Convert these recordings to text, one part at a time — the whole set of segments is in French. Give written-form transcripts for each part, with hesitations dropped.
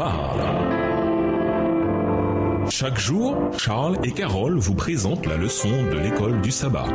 parle. Chaque jour, Charles et Carole vous présentent la leçon de l'école du sabbat.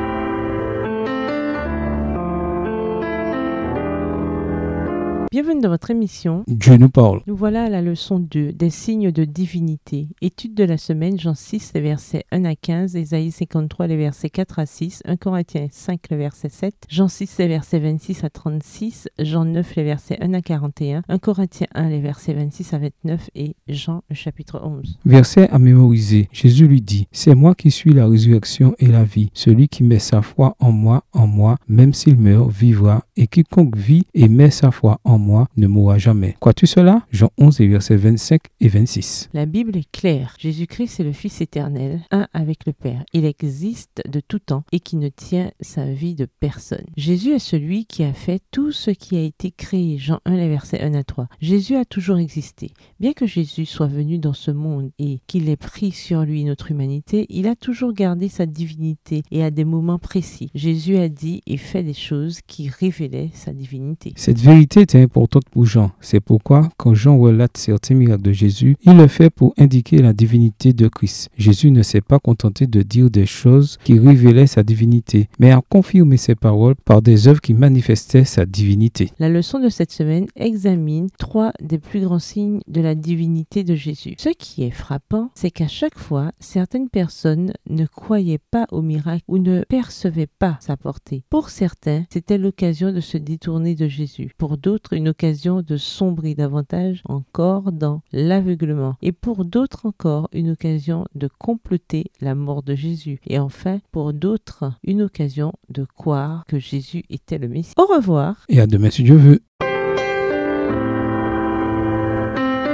Bienvenue dans votre émission. Dieu nous parle. Nous voilà à la leçon 2, des signes de divinité. Étude de la semaine, Jean 6, les versets 1 à 15, Ésaïe 53, les versets 4 à 6, 1 Corinthiens 5, le verset 7, Jean 6, les versets 26 à 36, Jean 9, les versets 1 à 41, 1 Corinthiens 1, les versets 26 à 29 et Jean, le chapitre 11. Verset à mémoriser. Jésus lui dit, « C'est moi qui suis la résurrection et la vie. Celui qui met sa foi en moi, même s'il meurt, vivra. Et quiconque vit et met sa foi en moi ne mourra jamais. » Crois-tu cela? Jean 11 et versets 25 et 26. La Bible est claire. Jésus-Christ est le Fils éternel, un avec le Père. Il existe de tout temps et qui ne tient sa vie de personne. Jésus est celui qui a fait tout ce qui a été créé. Jean 1, les versets 1 à 3. Jésus a toujours existé. Bien que Jésus soit venu dans ce monde et qu'il ait pris sur lui notre humanité, il a toujours gardé sa divinité et à des moments précis. Jésus a dit et fait des choses qui révélaient sa divinité. Cette vérité est importante pour Jean. C'est pourquoi, quand Jean relate certains miracles de Jésus, il le fait pour indiquer la divinité de Christ. Jésus ne s'est pas contenté de dire des choses qui révélaient sa divinité, mais a confirmé ses paroles par des œuvres qui manifestaient sa divinité. La leçon de cette semaine examine 3 des plus grands signes de la divinité de Jésus. Ce qui est frappant, c'est qu'à chaque fois, certaines personnes ne croyaient pas au miracle ou ne percevaient pas sa portée. Pour certains, c'était l'occasion de se détourner de Jésus. Pour d'autres, une occasion de sombrer davantage encore dans l'aveuglement. Et pour d'autres encore, une occasion de comploter la mort de Jésus. Et enfin, pour d'autres, une occasion de croire que Jésus était le Messie. Au revoir. Et à demain si Dieu veut.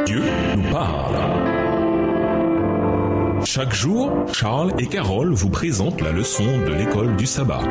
Dieu nous parle. Chaque jour, Charles et Carole vous présentent la leçon de l'école du sabbat.